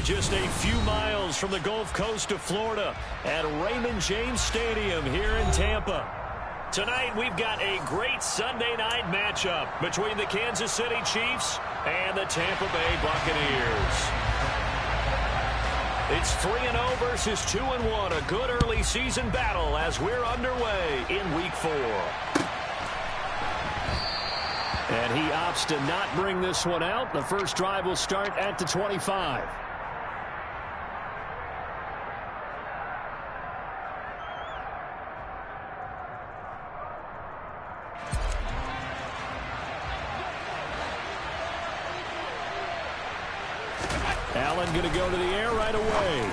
Just a few miles from the Gulf Coast of Florida at Raymond James Stadium here in Tampa. Tonight we've got a great Sunday night matchup between the Kansas City Chiefs and the Tampa Bay Buccaneers. It's 3-0 versus 2-1, a good early season battle as we're underway in Week 4. And he opts to not bring this one out. The first drive will start at the 25. Allen going to go to the air right away.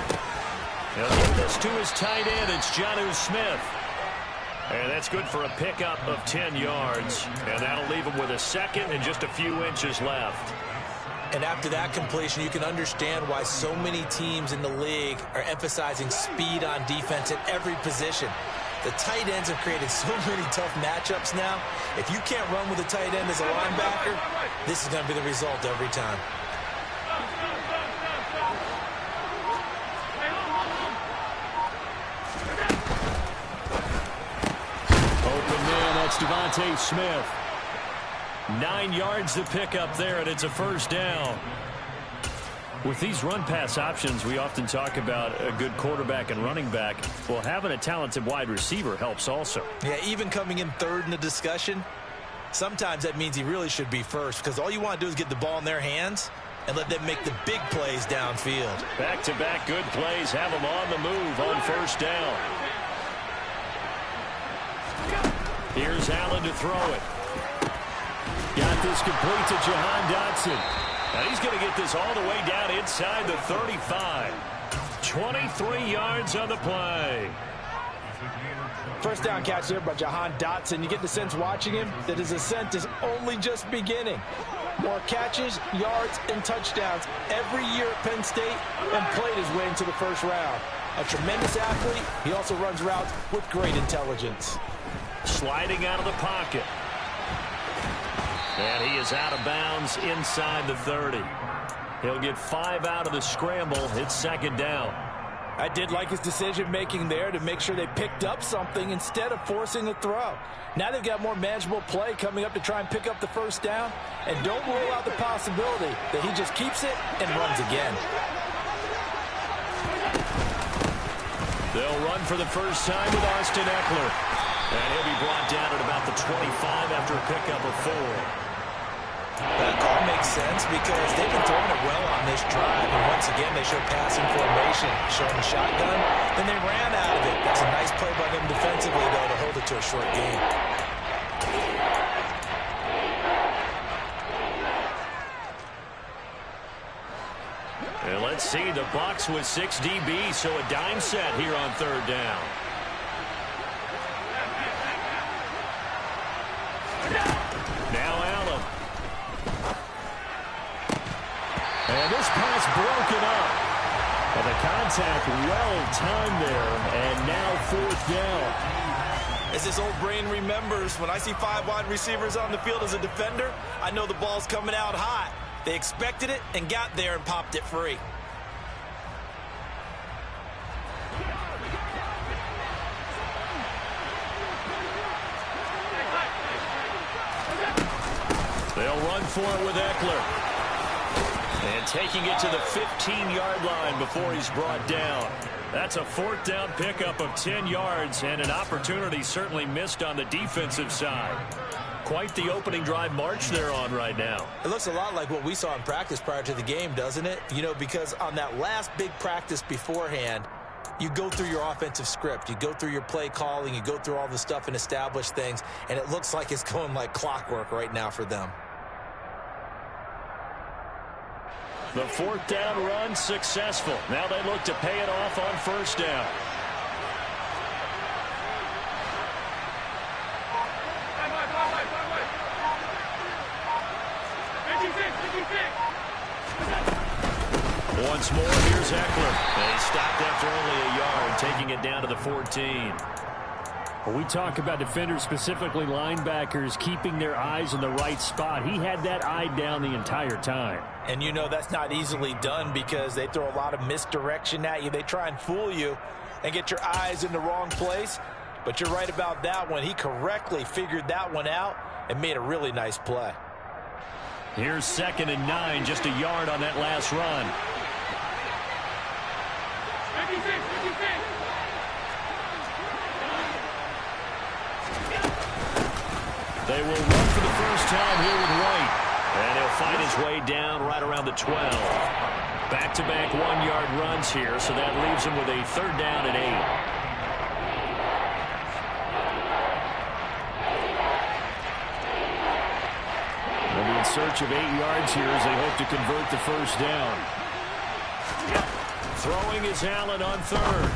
He'll give this to his tight end. It's Jonnu Smith. And that's good for a pickup of 10 yards. And that'll leave him with a second and just a few inches left. And after that completion, you can understand why so many teams in the league are emphasizing speed on defense at every position. The tight ends have created so many tough matchups now. If you can't run with a tight end as a linebacker, this is going to be the result every time. Devontae Smith. 9 yards to pick up there, and it's a first down. With these run-pass options, we often talk about a good quarterback and running back. Well, having a talented wide receiver helps also. Yeah, even coming in third in the discussion, sometimes that means he really should be first, because all you want to do is get the ball in their hands and let them make the big plays downfield. Back-to-back good plays have them on the move on first down. Here's Allen to throw it. Got this complete to Jahan Dotson. And he's going to get this all the way down inside the 35. 23 yards on the play. First down catch there by Jahan Dotson. You get the sense watching him that his ascent is only just beginning. More catches, yards, and touchdowns every year at Penn State, and played his way into the first round. A tremendous athlete. He also runs routes with great intelligence. Sliding out of the pocket. And he is out of bounds inside the 30. He'll get 5 out of the scramble. It's second down. I did like his decision-making there to make sure they picked up something instead of forcing a throw. Now they've got more manageable play coming up to try and pick up the first down. And don't rule out the possibility that he just keeps it and runs again. They'll run for the first time with Austin Eckler. And he'll be brought down at about the 25 after a pickup of 4. That call makes sense because they've been throwing it well on this drive. And once again, they showed passing formation, showing the shotgun. Then they ran out of it. That's a nice play by them defensively, though, to hold it to a short game. And let's see, the Bucs with 6 DBs, so a dime set here on third down. Now Allen. And this pass broken up. And the contact well-timed there. And now fourth down. As this old brain remembers, when I see 5 wide receivers on the field as a defender, I know the ball's coming out hot. They expected it and got there and popped it free. They'll run for it with Eckler. And taking it to the 15-yard line before he's brought down. That's a fourth down pickup of 10 yards and an opportunity certainly missed on the defensive side. Quite the opening drive march they're on right now. It looks a lot like what we saw in practice prior to the game, doesn't it? You know, because on that last big practice beforehand, you go through your offensive script. You go through your play calling. You go through all the stuff and establish things. And it looks like it's going like clockwork right now for them. The fourth down run successful. Now they look to pay it off on first down. once more. Here's Eckler. And he stopped after only a yard, taking it down to the 14. When we talk about defenders, specifically linebackers, keeping their eyes in the right spot, he had that eye down the entire time. And you know that's not easily done because they throw a lot of misdirection at you. They try and fool you and get your eyes in the wrong place. But you're right about that one. He correctly figured that one out and made a really nice play. Here's 2nd and 9, just a yard on that last run. They will run for the first time here with White. And he'll find his way down right around the 12. Back-to-back 1-yard runs here, so that leaves him with a 3rd down and 8. They'll be in search of 8 yards here as they hope to convert the first down. Throwing is Allen on 3rd.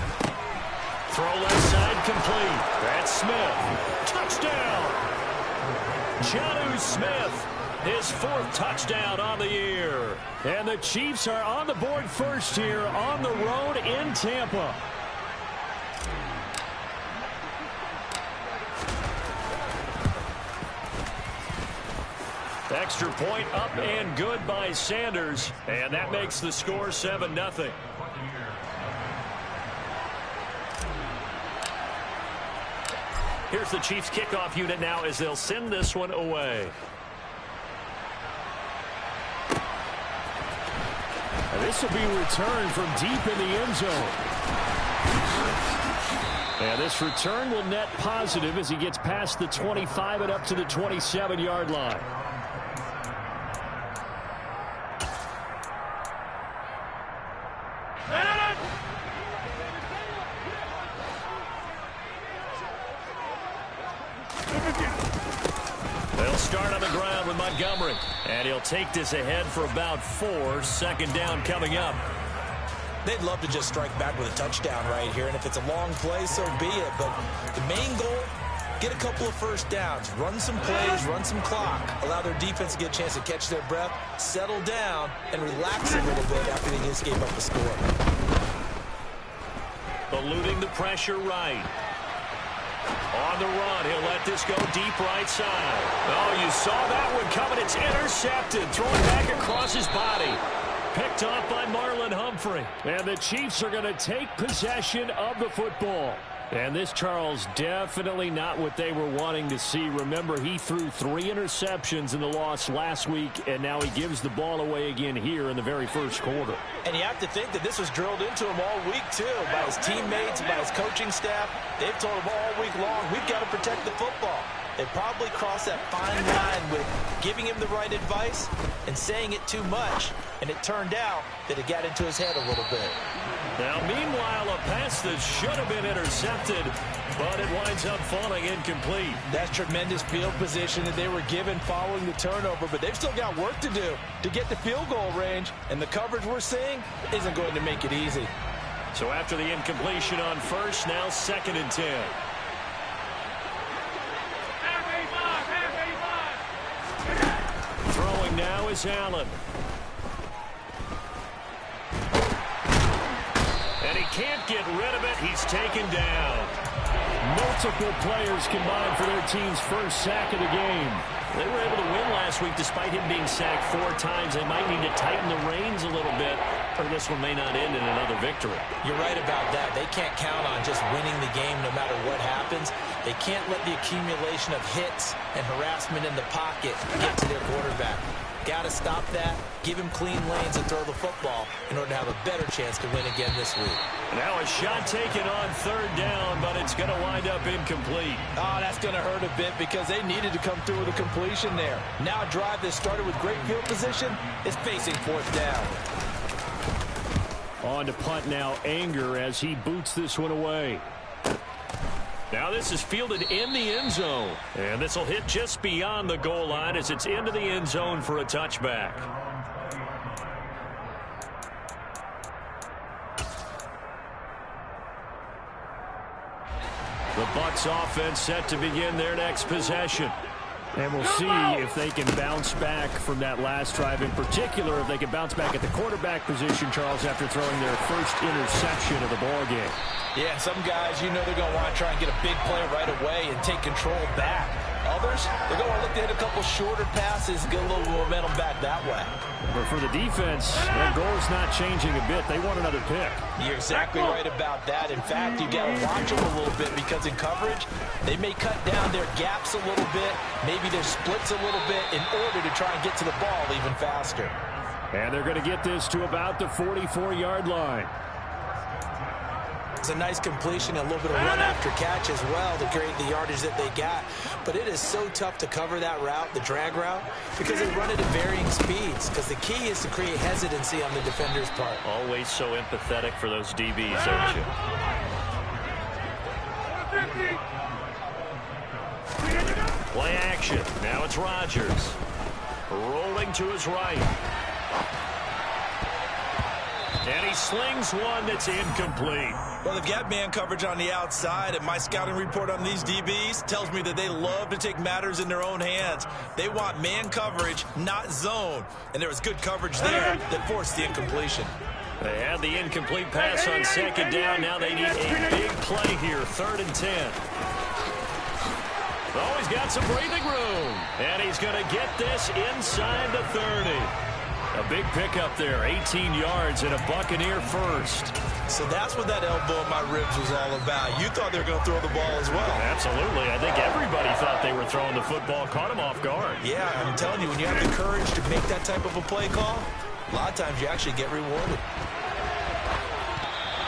Throw left side complete. That's Smith. Touchdown! Jonnu Smith, his 4th touchdown on the year. And the Chiefs are on the board first here on the road in Tampa. Extra point up and good by Sanders. And that makes the score 7-0. Here's the Chiefs kickoff unit now as they'll send this one away. And this will be returned from deep in the end zone. And this return will net positive as he gets past the 25 and up to the 27-yard line. They'll start on the ground with Montgomery. And he'll take this ahead for about 4. 2nd down coming up. They'd love to just strike back with a touchdown right here. And if it's a long play, so be it. But the main goal, get a couple of first downs. Run some plays, run some clock. Allow their defense to get a chance to catch their breath, settle down, and relax a little bit after they just gave up the score. Eluding the pressure right. On the run, he'll let this go deep right side. Oh, you saw that one coming. It's intercepted. Thrown back across his body. Picked off by Marlon Humphrey. And the Chiefs are going to take possession of the football. And this, Charles, definitely not what they were wanting to see. Remember, he threw 3 interceptions in the loss last week, and now he gives the ball away again here in the very first quarter. And you have to think that this was drilled into him all week, too, by his teammates, by his coaching staff. They've told him all week long, we've got to protect the football. They probably crossed that fine line with giving him the right advice and saying it too much, and it turned out that it got into his head a little bit. Now, meanwhile, a pass that should have been intercepted, but it winds up falling incomplete. That's tremendous field position that they were given following the turnover, but they've still got work to do to get the field goal range, and the coverage we're seeing isn't going to make it easy. So after the incompletion on first, now 2nd and 10. Throwing now is Allen. And he can't get rid of it. He's taken down. Multiple players combined for their team's first sack of the game. They were able to win last week despite him being sacked 4 times. They might need to tighten the reins a little bit, or this one may not end in another victory. You're right about that. They can't count on just winning the game no matter what happens. They can't let the accumulation of hits and harassment in the pocket get to their quarterback. Got to stop that, give him clean lanes and throw the football in order to have a better chance to win again this week. Now a shot taken on 3rd down, but it's going to wind up incomplete. Oh, that's going to hurt a bit because they needed to come through with a completion there. Now a drive that started with great field position is facing 4th down. On to punt now, Anger as he boots this one away. Now this is fielded in the end zone. And this will hit just beyond the goal line as it's into the end zone for a touchback. The Bucs offense set to begin their next possession. And we'll see if they can bounce back from that last drive, in particular if they can bounce back at the quarterback position, Charles, after throwing their first interception of the ball game. Yeah, some guys, you know they're going to want to try and get a big play right away and take control back. Others, they're going to look to hit a couple shorter passes, get a little momentum back that way. But for the defense, their goal's not changing a bit. They want another pick. You're exactly right about that. In fact, you got to watch them a little bit because in coverage, they may cut down their gaps a little bit, maybe their splits a little bit in order to try and get to the ball even faster. And they're going to get this to about the 44-yard line. It's a nice completion, a little bit of run after catch as well to create the yardage that they got. But it is so tough to cover that route, the drag route, because they run it at varying speeds. Because the key is to create hesitancy on the defender's part. Always so empathetic for those DBs, aren't you? Play action. Now it's Rodgers. Rolling to his right. And he slings one that's incomplete. Well, they've got man coverage on the outside, and my scouting report on these DBs tells me that they love to take matters in their own hands. They want man coverage, not zone. And there was good coverage there that forced the incompletion. They had the incomplete pass on second down. Now they need a big play here, 3rd and 10. Oh, he's got some breathing room. And he's going to get this inside the 30. A big pickup there, 18 yards and a Buccaneer first. So that's what that elbow in my ribs was all about. You thought they were going to throw the ball as well. Absolutely. I think everybody thought they were throwing the football, caught him off guard. Yeah, I'm telling you, when you have the courage to make that type of a play call, a lot of times you actually get rewarded.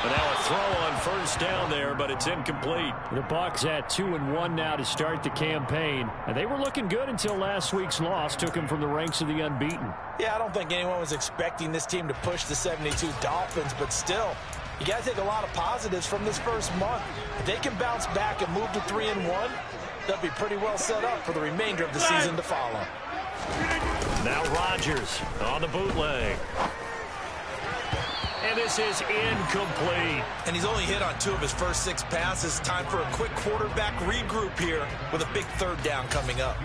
But now a throw on first down there, but it's incomplete. The Bucs at 2-1 now to start the campaign. And they were looking good until last week's loss took them from the ranks of the unbeaten. Yeah, I don't think anyone was expecting this team to push the 72 Dolphins, but still, you got to take a lot of positives from this first month. If they can bounce back and move to 3-1, they'll be pretty well set up for the remainder of the season to follow. Now Rodgers on the bootleg. And this is incomplete. And he's only hit on 2 of his first 6 passes. Time for a quick quarterback regroup here with a big 3rd down coming up.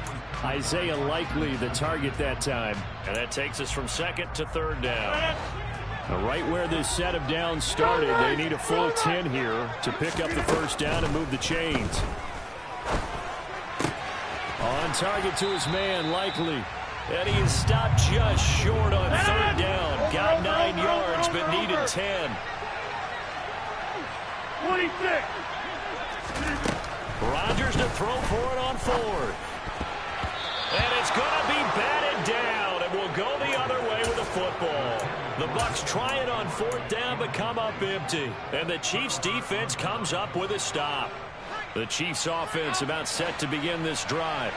Isaiah Likely the target that time. And that takes us from 2nd to 3rd down. Now, right where this set of downs started, they need a full 10 here to pick up the first down and move the chains. On target to his man, Likely. And he is stopped just short on 3rd down. Got 9 yards, but needed 10. 26. Rodgers to throw for it on 4th. And it's going to be batted down, and we'll go the other way with the football. The Bucs try it on 4th down, but come up empty. And the Chiefs' defense comes up with a stop. The Chiefs' offense about set to begin this drive.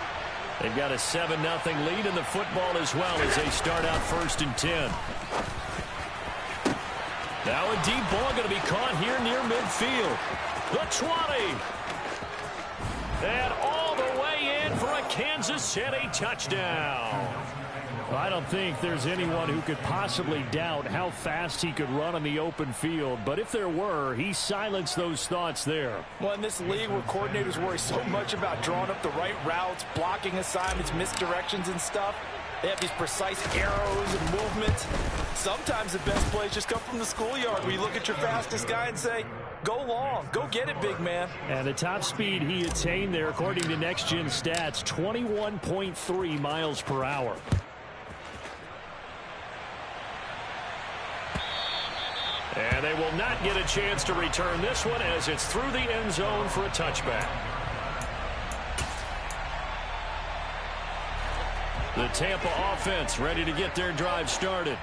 They've got a 7-0 lead in the football as well as they start out 1st and 10. Now a deep ball going to be caught here near midfield. The 20. And all the way in for a Kansas City touchdown. I don't think there's anyone who could possibly doubt how fast he could run on the open field. But if there were, he silenced those thoughts there. Well, in this league where coordinators worry so much about drawing up the right routes, blocking assignments, misdirections and stuff, they have these precise arrows and movements. Sometimes the best plays just come from the schoolyard where you look at your fastest guy and say, go long, go get it, big man. And the top speed he attained there, according to Next Gen Stats, 21.3 miles per hour. And they will not get a chance to return this one as it's through the end zone for a touchback. The Tampa offense ready to get their drive started.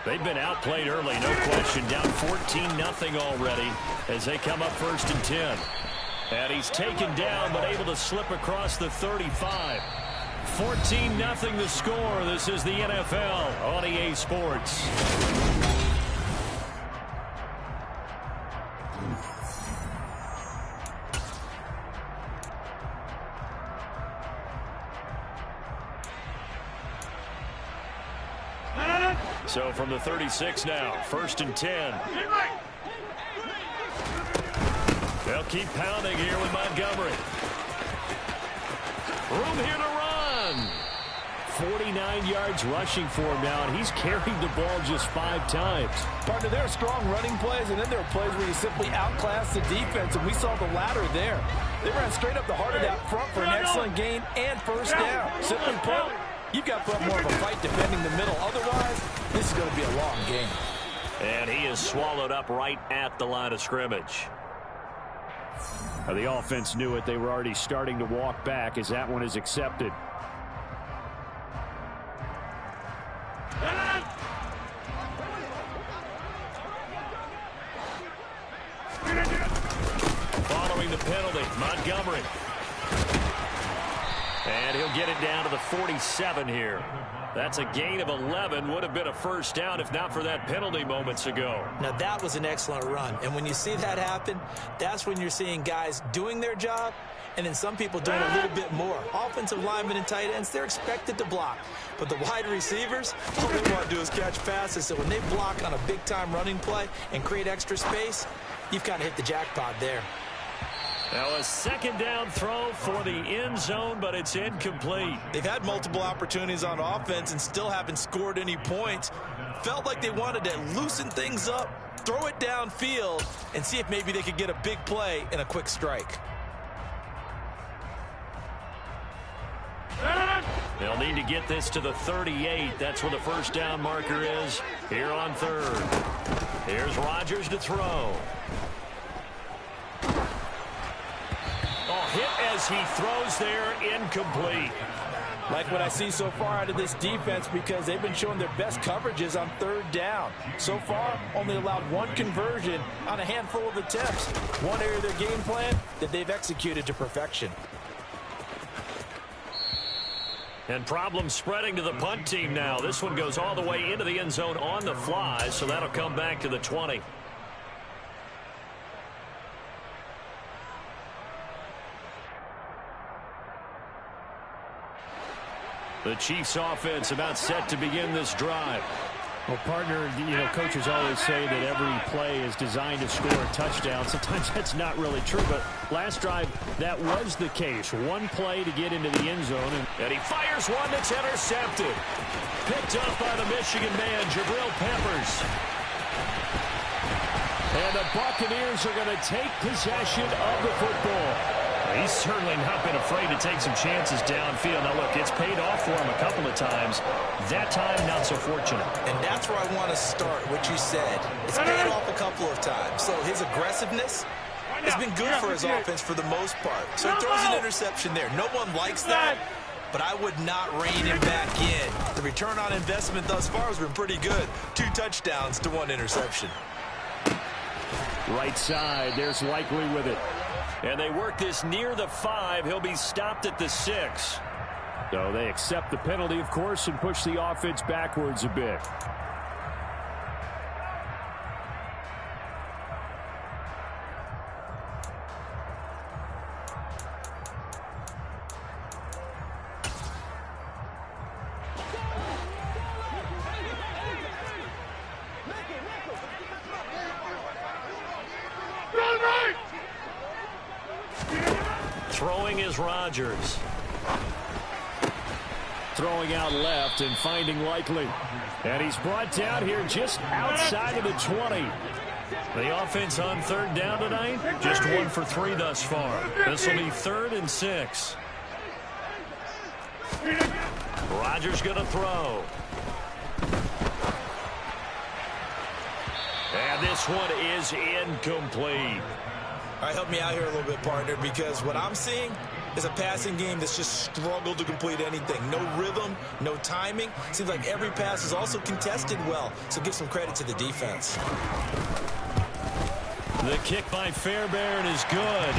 They've been outplayed early, no question. Down 14-0 already as they come up 1st and 10. And he's taken down but able to slip across the 35. 14-0 the score. This is the NFL on EA Sports. So from the 36 now, 1st and 10. They'll keep pounding here with Montgomery. Room here to run. 49 yards rushing for him now, and he's carried the ball just 5 times. Partner, there are strong running plays, and then there are plays where you simply outclass the defense, and we saw the latter there. They ran straight up the heart of that front for an excellent gain and first down. Simply put, you've got to put more of a fight defending the middle. Otherwise, this is going to be a long game. And he is swallowed up right at the line of scrimmage. The offense knew it. They were already starting to walk back as that one is accepted. Following the penalty, Montgomery. And he'll get it down to the 47 here. That's a gain of 11. Would have been a first down if not for that penalty moments ago. Now, that was an excellent run. And when you see that happen, that's when you're seeing guys doing their job and then some people doing a little bit more. Offensive linemen and tight ends, they're expected to block. But the wide receivers, all they want to do is catch passes. So when they block on a big-time running play and create extra space, you've kind of hit the jackpot there. Now a second down throw for the end zone, but it's incomplete. They've had multiple opportunities on offense and still haven't scored any points. Felt like they wanted to loosen things up, throw it downfield, and see if maybe they could get a big play and a quick strike. They'll need to get this to the 38. That's where the first down marker is here on third. Here's Rodgers to throw. Hit as he throws there, incomplete. Like what I see so far out of this defense because they've been showing their best coverages on third down. So far, only allowed one conversion on a handful of attempts. One area of their game plan that they've executed to perfection. And problems spreading to the punt team now. This one goes all the way into the end zone on the fly, so that'll come back to the 20. The Chiefs offense about set to begin this drive. Well, partner, coaches always say that every play is designed to score a touchdown. Sometimes that's not really true, but last drive, that was the case. One play to get into the end zone. And he fires one that's intercepted. Picked up by the Michigan man, Jabril Peppers. And the Buccaneers are going to take possession of the football. He's certainly not been afraid to take some chances downfield. Now, look, it's paid off for him a couple of times. That time, not so fortunate. And that's where I want to start, what you said. It's paid off a couple of times. So his aggressiveness has been good for his offense for the most part. So he throws an interception there. No one likes that, but I would not rein him back in. The return on investment thus far has been pretty good. 2 touchdowns to 1 interception. Right side, there's Likely with it. And they work this near the 5. He'll be stopped at the 6. So they accept the penalty, of course, and push the offense backwards a bit. Throwing is Rodgers. Throwing out left and finding Likely. And he's brought down here just outside of the 20. The offense on third down tonight, just 1 for 3 thus far. This will be 3rd and 6. Rodgers going to throw. And this one is incomplete. All right, help me out here a little bit, partner, because what I'm seeing is a passing game that's just struggled to complete anything. No rhythm, no timing. Seems like every pass is also contested well, so give some credit to the defense. The kick by Fairbairn is good.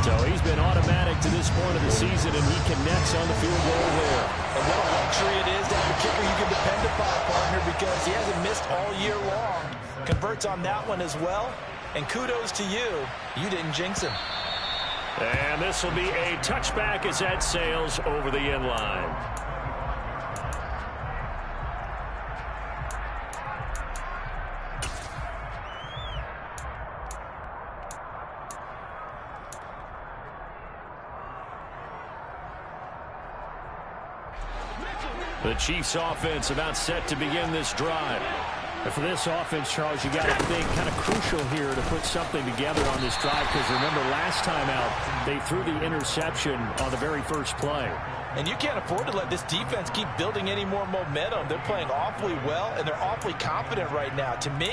So he's been automatic to this point of the season, and he connects on the field goal there. And what a luxury it is to have a kicker you can depend upon, partner, because he hasn't missed all year long. Converts on that one as well. And kudos to you. You didn't jinx him. And this will be a touchback as that sails over the end line. The Chiefs offense about set to begin this drive. And for this offense, Charles, you got to think kind of crucial here to put something together on this drive, because remember last time out they threw the interception on the very first play. And you can't afford to let this defense keep building any more momentum. They're playing awfully well, and they're awfully confident right now. To me,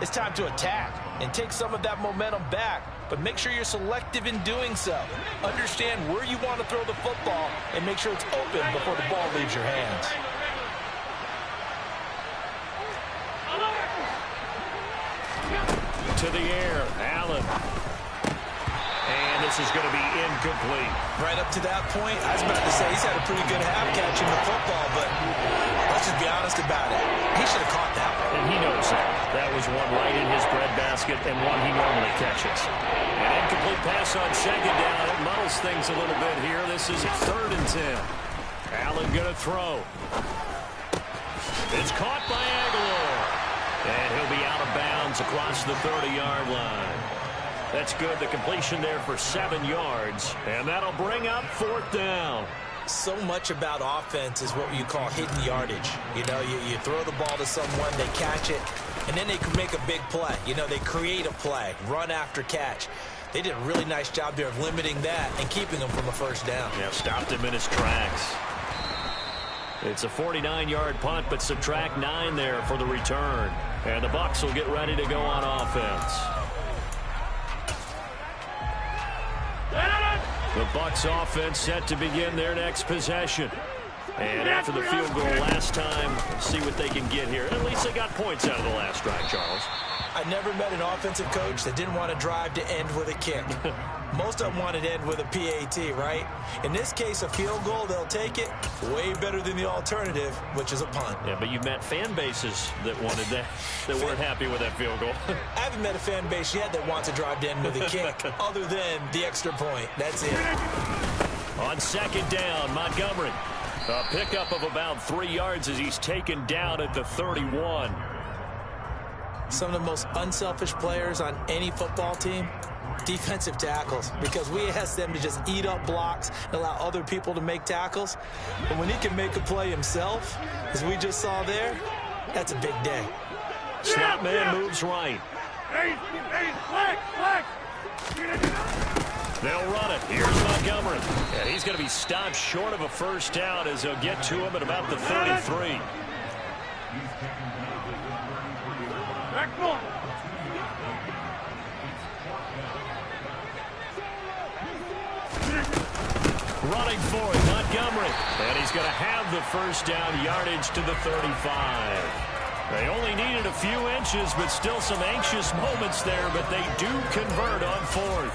it's time to attack and take some of that momentum back, but make sure you're selective in doing so. Understand where you want to throw the football and make sure it's open before the ball leaves your hands. To the air, Allen. And this is going to be incomplete. Right up to that point, I was about to say he's had a pretty good half catching the football, but let's just be honest about it. He should have caught that one. And he knows that. That was one right in his breadbasket and one he normally catches. An incomplete pass on second down. It muddles things a little bit here. This is 3rd and 10. Allen going to throw. It's caught by Aguilar. And he'll be out of bounds across the 30-yard line. That's good. The completion there for 7 yards. And that'll bring up 4th down. So much about offense is what you call hidden yardage. You know, you throw the ball to someone, they catch it, and then they can make a big play. You know, they create a play, run after catch. They did a really nice job there of limiting that and keeping him from a first down. Yeah, stopped him in his tracks. It's a 49-yard punt, but subtract 9 there for the return. And the Bucs will get ready to go on offense. The Bucs offense set to begin their next possession. And after the field goal last time, let's see what they can get here. At least they got points out of the last drive, Charles. I never met an offensive coach that didn't want to drive to end with a kick. Most of them wanted to end with a PAT, right? In this case, a field goal, they'll take it. Way better than the alternative, which is a punt. Yeah, but you've met fan bases that wanted that, that weren't happy with that field goal. I haven't met a fan base yet that wants to drive to end with a kick, other than the extra point. That's it. On second down, Montgomery. A pickup of about 3 yards as he's taken down at the 31. Some of the most unselfish players on any football team, defensive tackles, because we ask them to just eat up blocks and allow other people to make tackles. But when he can make a play himself, as we just saw there, that's a big day. Slot man moves right. They'll run it. Here's Montgomery. And he's going to be stopped short of a first down as they'll get to him at about the 33. Running for it, Montgomery. And he's going to have the first down yardage to the 35. They only needed a few inches, but still some anxious moments there, but they do convert on 4th.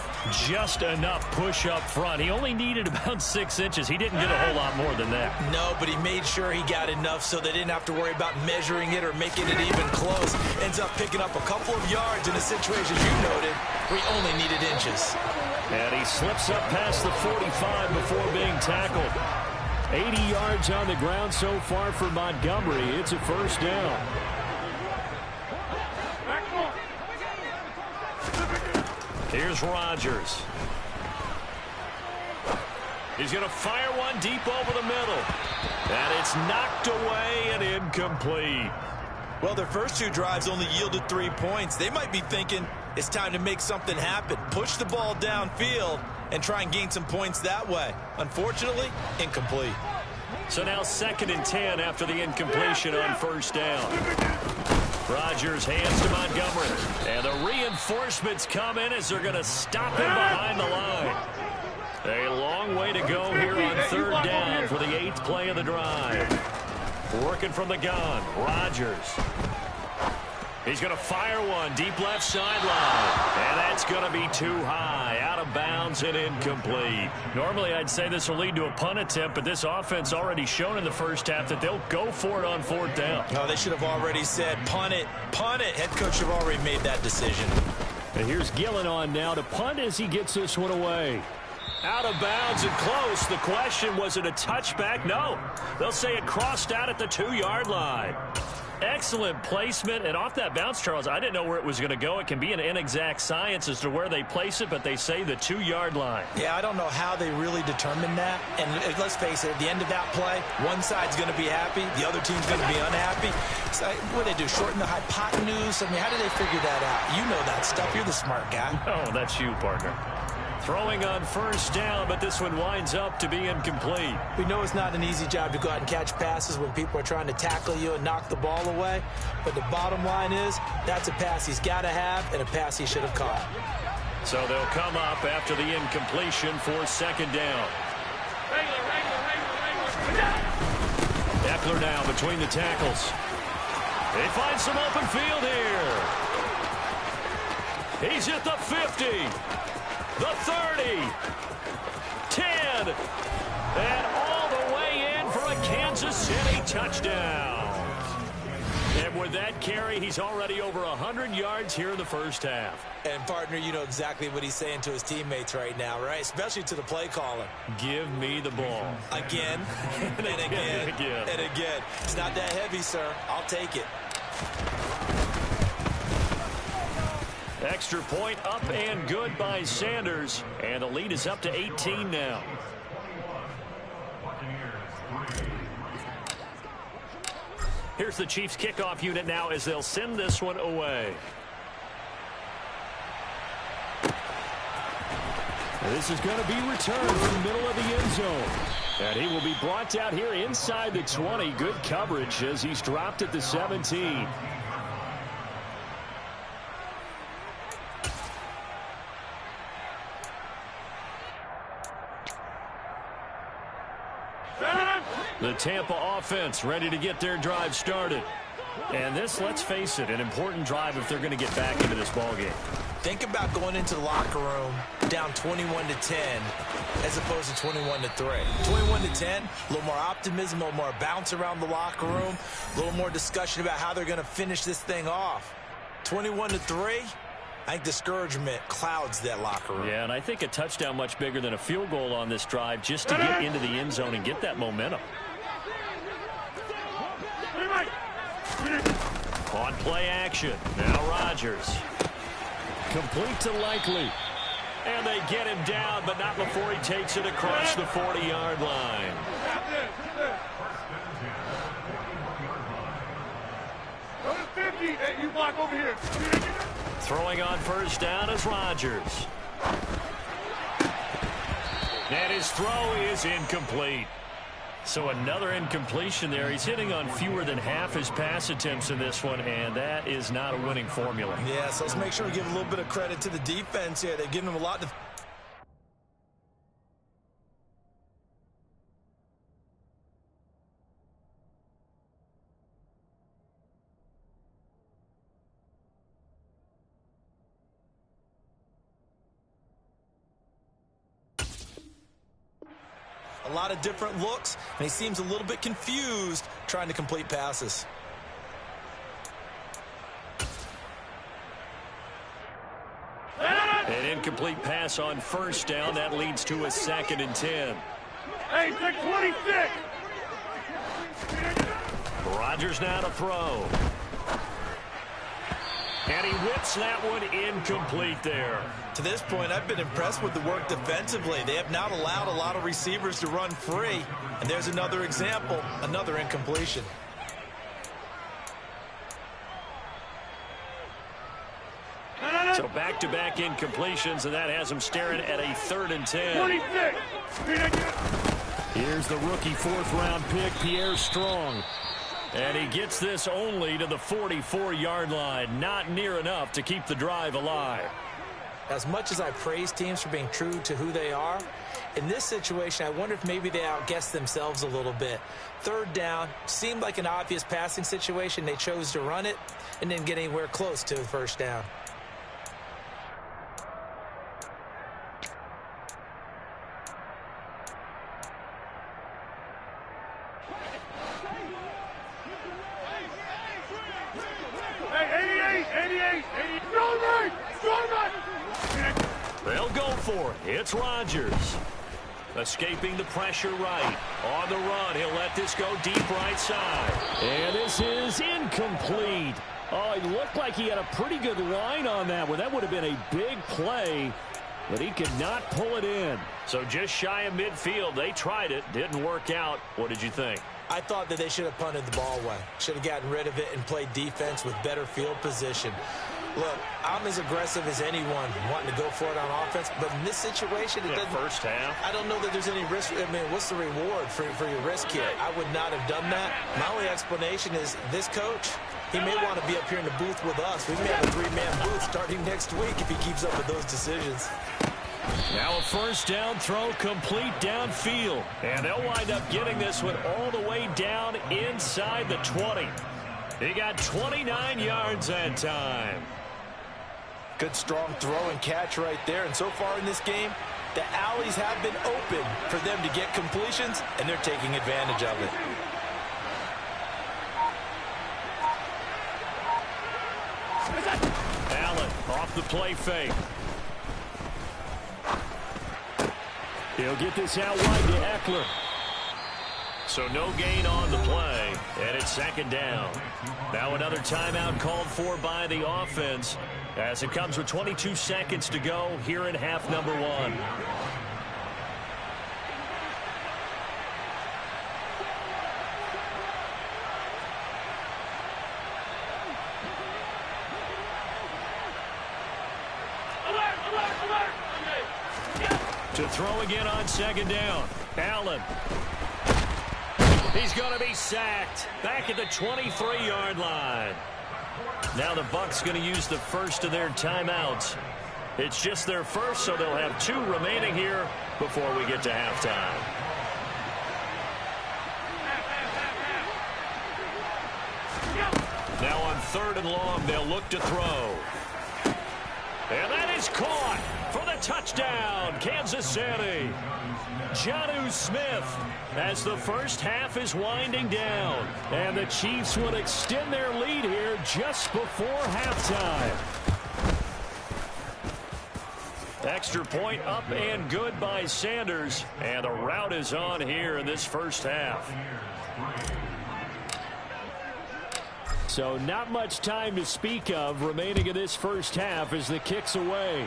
Just enough push up front. He only needed about 6 inches. He didn't get a whole lot more than that. No, but he made sure he got enough so they didn't have to worry about measuring it or making it even close. Ends up picking up a couple of yards in a situation you noted where he only needed inches. And he slips up past the 45 before being tackled. 80 yards on the ground so far for Montgomery. It's a first down. Here's Rodgers. He's going to fire one deep over the middle. And it's knocked away and incomplete. Well, their first 2 drives only yielded 3 points. They might be thinking it's time to make something happen. Push the ball downfield and try and gain some points that way. Unfortunately, incomplete. So now 2nd and 10 after the incompletion on first down. Rodgers hands to Montgomery. And the reinforcements come in as they're going to stop him behind the line. A long way to go here on 3rd down for the 8th play of the drive. Working from the gun, Rodgers. He's going to fire one deep left sideline. And that's going to be too high. Out of bounds and incomplete. Normally I'd say this will lead to a punt attempt, but this offense already shown in the first half that they'll go for it on 4th down. No, they should have already said punt it, punt it. Head coach should have already made that decision. And here's Gillen on now to punt as he gets this one away. Out of bounds and close. The question, was it a touchback? No. They'll say it crossed out at the 2-yard line. Excellent placement, and off that bounce, Charles, I didn't know where it was going to go. It can be an inexact science as to where they place it, but they say the 2-yard line. Yeah, I don't know how they really determined that. And let's face it, at the end of that play, one side's going to be happy, the other team's going to be unhappy. So, what do they do, shorten the hypotenuse? I mean, how do they figure that out? You know that stuff. You're the smart guy. Oh, that's you, partner. Throwing on first down, but this one winds up to be incomplete. We know it's not an easy job to go out and catch passes when people are trying to tackle you and knock the ball away. But the bottom line is, that's a pass he's got to have and a pass he should have caught. So they'll come up after the incompletion for second down. Eckler now between the tackles. They find some open field here. He's at the 50. The 30, 10, and all the way in for a Kansas City touchdown. And with that carry, he's already over 100 yards here in the first half. And, partner, you know exactly what he's saying to his teammates right now, right? Especially to the play caller. Give me the ball. Again, and again, and again. It's not that heavy, sir. I'll take it. Extra point up and good by Sanders. And the lead is up to 18 now. Here's the Chiefs kickoff unit now as they'll send this one away. This is going to be returned from the middle of the end zone. And he will be brought out here inside the 20. Good coverage as he's dropped at the 17. The Tampa offense ready to get their drive started. And this, let's face it, an important drive if they're going to get back into this ballgame. Think about going into the locker room down 21-10 as opposed to 21-3. 21-10, a little more optimism, a little more bounce around the locker room, a little more discussion about how they're going to finish this thing off. 21-3, I think discouragement clouds that locker room. Yeah, and I think a touchdown much bigger than a field goal on this drive just to get into the end zone and get that momentum. On play action, now Rodgers. Complete to Likely. And they get him down, but not before he takes it across the 40-yard line. You block over here. Throwing on first down is Rodgers. And his throw is incomplete. So another incompletion there. He's hitting on fewer than half his pass attempts in this one, and that is not a winning formula. Yeah, so let's make sure we give a little bit of credit to the defense here. They're giving him a lot to... A lot of different looks, and he seems a little bit confused trying to complete passes. An incomplete pass on first down. That leads to a 2nd and 10. Hey, take 26. Rodgers now to throw. And he whips that one incomplete there. To this point, I've been impressed with the work defensively. They have not allowed a lot of receivers to run free. And there's another example, another incompletion. So back-to-back incompletions, and that has him staring at a 3rd and 10. 26. Here's the rookie 4th-round pick, Pierre Strong. And he gets this only to the 44-yard line. Not near enough to keep the drive alive. As much as I praise teams for being true to who they are, in this situation, I wonder if maybe they outguessed themselves a little bit. 3rd down, seemed like an obvious passing situation. They chose to run it and didn't get anywhere close to the 1st down. They'll go for it. It's Rodgers. Escaping the pressure right. On the run, he'll let this go deep right side. And this is incomplete. Oh, it looked like he had a pretty good line on that one. That would have been a big play, but he could not pull it in. So just shy of midfield. They tried it. Didn't work out. What did you think? I thought that they should have punted the ball away. Should have gotten rid of it and played defense with better field position. Look, I'm as aggressive as anyone wanting to go for it on offense, but in this situation, it doesn't. First half. I don't know that there's any risk. I mean, what's the reward for your risk here? I would not have done that. My only explanation is this coach, he may want to be up here in the booth with us. We may have a three-man booth starting next week if he keeps up with those decisions. Now a first down throw complete downfield. And they'll wind up getting this one all the way down inside the 20. He got 29 yards that time. Good strong throw and catch right there. And so far in this game, the alleys have been open for them to get completions, and they're taking advantage of it. Allen off the play fake. He'll get this out wide to Eckler. So no gain on the play, and it's second down. Now another timeout called for by the offense as it comes with 22 seconds to go here in half number one. To throw again on second down. Allen. He's going to be sacked back at the 23-yard line. Now the Bucs going to use the first of their timeouts. It's just their first, so they'll have 2 remaining here before we get to halftime. Now on 3rd and long, they'll look to throw. And that is caught for the touchdown, Kansas City. Jonnu Smith as the first half is winding down. And the Chiefs will extend their lead here just before halftime. Extra point up and good by Sanders. And the route is on here in this first half. So not much time to speak of remaining in this first half as the kick's away.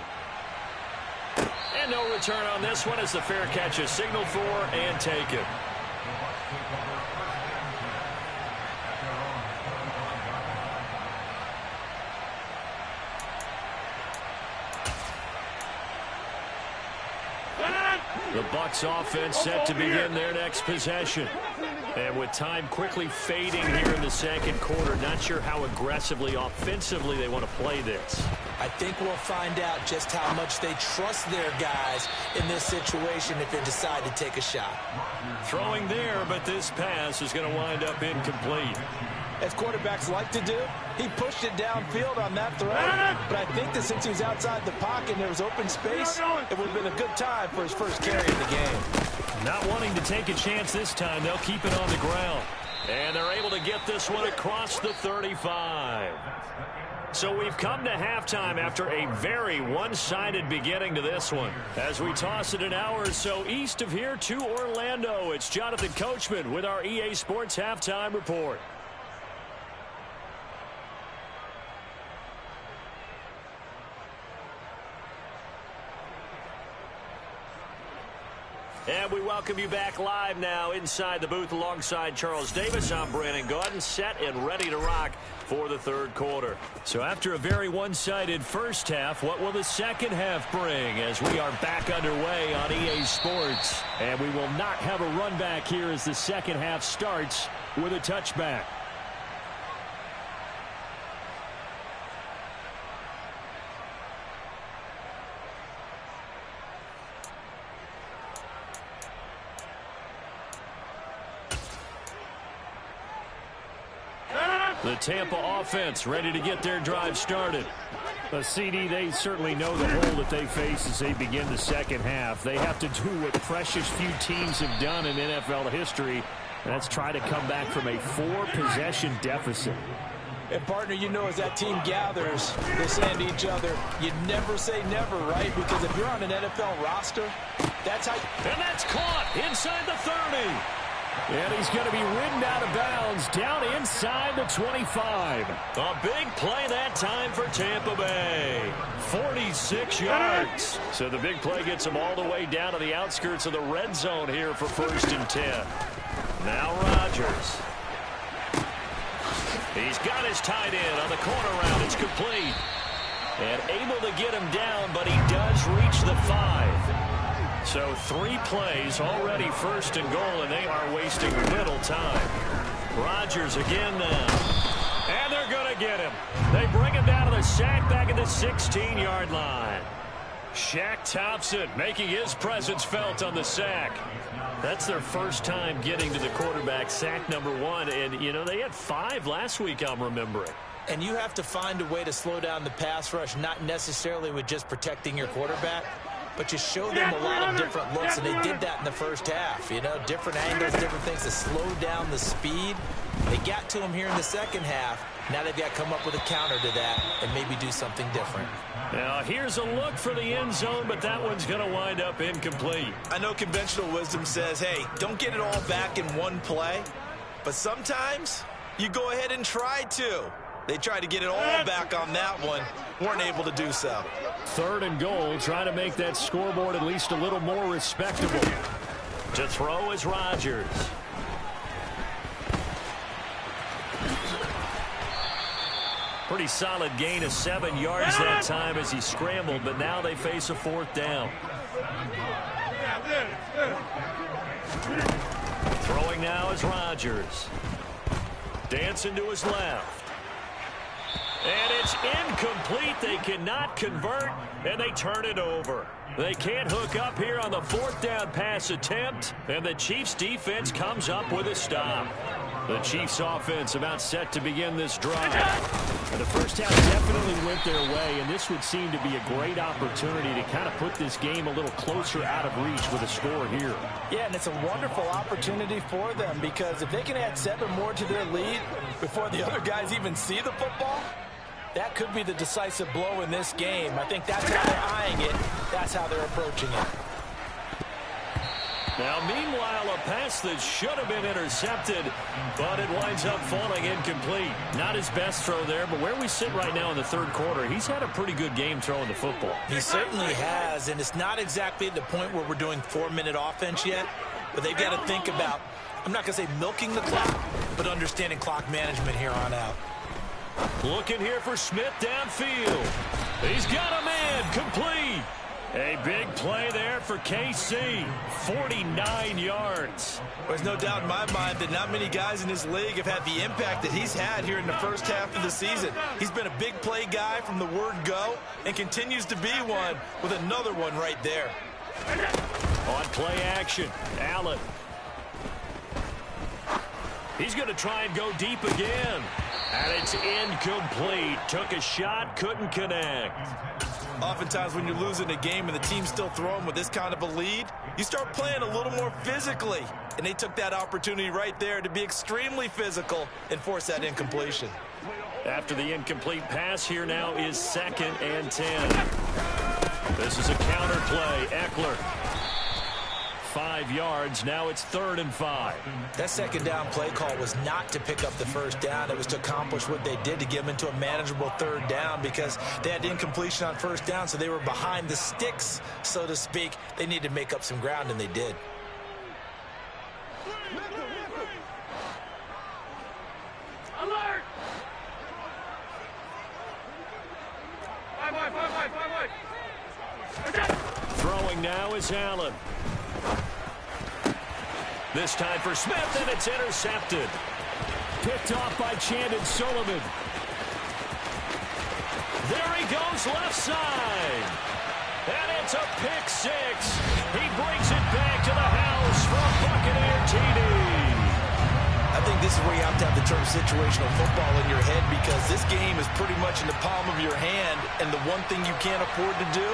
And no return on this one as the fair catch is signaled for and taken. The Bucs offense set to begin their next possession. And with time quickly fading here in the second quarter, not sure how aggressively, offensively they want to play this. I think we'll find out just how much they trust their guys in this situation if they decide to take a shot. Throwing there, but this pass is going to wind up incomplete. As quarterbacks like to do, he pushed it downfield on that throw. But I think that since he was outside the pocket and there was open space, it would have been a good time for his first carry of the game. Not wanting to take a chance this time, they'll keep it on the ground. And they're able to get this one across the 35. So we've come to halftime after a very one-sided beginning to this one. As we toss it an hour or so east of here to Orlando, it's Jonathan Coachman with our EA Sports Halftime Report. And we welcome you back live now inside the booth alongside Charles Davis. I'm Brandon Gaudin, set and ready to rock for the third quarter. So after a very one-sided first half, what will the second half bring as we are back underway on EA Sports? And we will not have a run back here as the second half starts with a touchback. The Tampa offense ready to get their drive started. CD, they certainly know the hole that they face as they begin the second half. They have to do what precious few teams have done in NFL history, and that's try to come back from a 4-possession deficit. And, partner, you know, as that team gathers, they're saying to each other, you never say never, right? Because if you're on an NFL roster, That's how. And that's caught inside the 30. And he's going to be ridden out of bounds down inside the 25. A big play that time for Tampa Bay. 46 yards. So the big play gets him all the way down to the outskirts of the red zone here for 1st and 10. Now Rodgers. He's got his tight end on the corner route. It's complete. And able to get him down, but he does reach the 5. So 3 plays already 1st and goal, and they are wasting little time. Rodgers again now. And they're going to get him. They bring him down to the sack back at the 16-yard line. Shaq Thompson making his presence felt on the sack. That's their first time getting to the quarterback, sack number 1. And, you know, they had 5 last week, I'm remembering. And you have to find a way to slow down the pass rush, not necessarily with just protecting your quarterback, but you show them a lot of different looks, and they did that in the first half. You know, different angles, different things to slow down the speed. They got to him here in the second half. Now they've got to come up with a counter to that and maybe do something different. Now here's a look for the end zone, but that one's going to wind up incomplete. I know conventional wisdom says, hey, don't get it all back in one play. But sometimes you go ahead and try to. They tried to get it all back on that one. Weren't able to do so. 3rd and goal, trying to make that scoreboard at least a little more respectable. To throw is Rodgers. Pretty solid gain of 7 yards that time as he scrambled, but now they face a 4th down. Throwing now is Rodgers. Dancing to his left. And it's incomplete. They cannot convert, and they turn it over. They can't hook up here on the 4th down pass attempt, and the Chiefs' defense comes up with a stop. The Chiefs' offense about set to begin this drive. And the first half definitely went their way, and this would seem to be a great opportunity to kind of put this game a little closer out of reach with a score here. Yeah, and it's a wonderful opportunity for them, because if they can add 7 more to their lead before the other guys even see the football, that could be the decisive blow in this game. I think that's how they're eyeing it. That's how they're approaching it. Now, meanwhile, a pass that should have been intercepted, but it winds up falling incomplete. Not his best throw there, but where we sit right now in the 3rd quarter, he's had a pretty good game throwing the football. He certainly has, and it's not exactly at the point where we're doing 4-minute offense yet, but they've got to think about, I'm not going to say milking the clock, but understanding clock management here on out. Looking here for Smith downfield. He's got a man, complete. A big play there for KC, 49 yards. There's no doubt in my mind that not many guys in this league have had the impact that he's had here in the first half of the season. He's been a big play guy from the word go and continues to be one with another one right there. On play action, Allen. He's going to try and go deep again. And it's incomplete. Took a shot, couldn't connect. Oftentimes when you're losing a game and the team's still throwing with this kind of a lead, you start playing a little more physically. And they took that opportunity right there to be extremely physical and force that incompletion. After the incomplete pass, here now is 2nd and 10. This is a counter play. Eckler. 5 yards. Now it's 3rd and 5. That 2nd down play call was not to pick up the 1st down. It was to accomplish what they did to get them into a manageable 3rd down, because they had incompletion on 1st down, so they were behind the sticks, so to speak. They needed to make up some ground, and they did. Alert! Throwing now is Allen. This time for Smith, and it's intercepted. Picked off by Chandon Sullivan. There he goes left side. And it's a pick 6. He brings it back to the house from Buccaneer TD. I think this is where you have to have the term situational football in your head, because this game is pretty much in the palm of your hand, and the one thing you can't afford to do,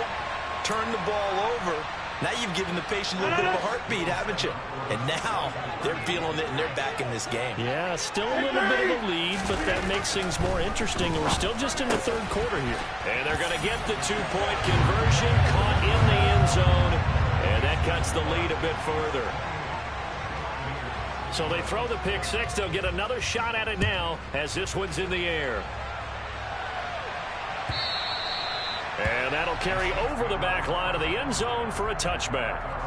turn the ball over. Now you've given the patient a little bit of a heartbeat, haven't you? And now they're feeling it, and they're back in this game. Yeah, still a little bit of a lead, but that makes things more interesting. And we're still just in the 3rd quarter here. And they're going to get the 2-point conversion, caught in the end zone. And that cuts the lead a bit further. So they throw the pick six. They'll get another shot at it now as this one's in the air. And that'll carry over the back line of the end zone for a touchback.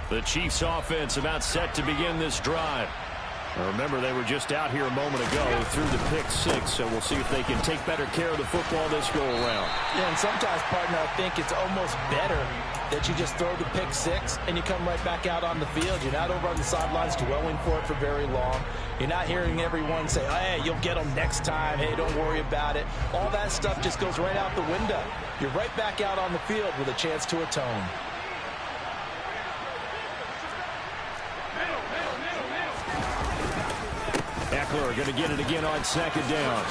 The Chiefs offense about set to begin this drive. Now remember, they were just out here a moment ago through the pick six, so we'll see if they can take better care of the football this go around. Yeah, and sometimes, partner, I think it's almost better that you just throw the pick six and you come right back out on the field. You're not over on the sidelines dwelling for it for very long. You're not hearing everyone say, oh, hey, you'll get them next time. Hey, don't worry about it. All that stuff just goes right out the window. You're right back out on the field with a chance to atone. Eckler going to get it again on second down.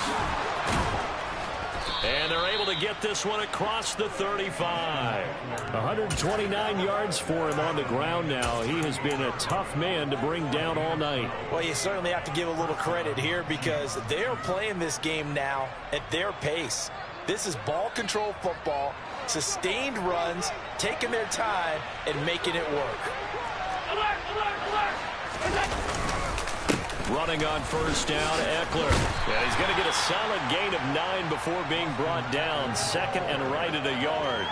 And they're able to get this one across the 35. 129 yards for him on the ground now. He has been a tough man to bring down all night. Well, you certainly have to give a little credit here because they're playing this game now at their pace. This is ball control football, sustained runs, taking their time, and making it work. Alert, alert, alert! Alert! Running on first down, Eckler. Yeah, he's going to get a solid gain of 9 before being brought down. Second and right at a yard.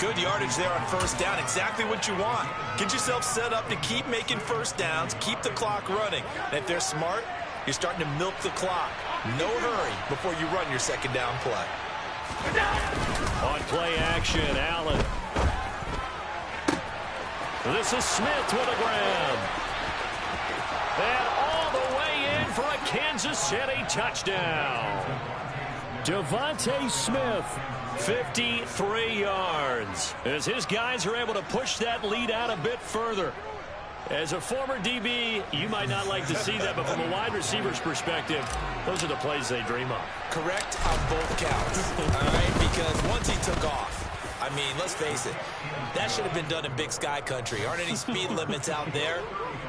Good yardage there on first down. Exactly what you want. Get yourself set up to keep making first downs, keep the clock running. And if they're smart, you're starting to milk the clock. No hurry before you run your second down play. On play action, Allen. This is Smith with a grab. And all the way in for a Kansas City touchdown. Devontae Smith, 53 yards. As his guys are able to push that lead out a bit further. As a former DB, you might not like to see that, but from a wide receiver's perspective, those are the plays they dream of. Correct on both counts, all right? Because once he took off, I mean, let's face it, that should have been done in Big Sky Country. Aren't any speed limits out there?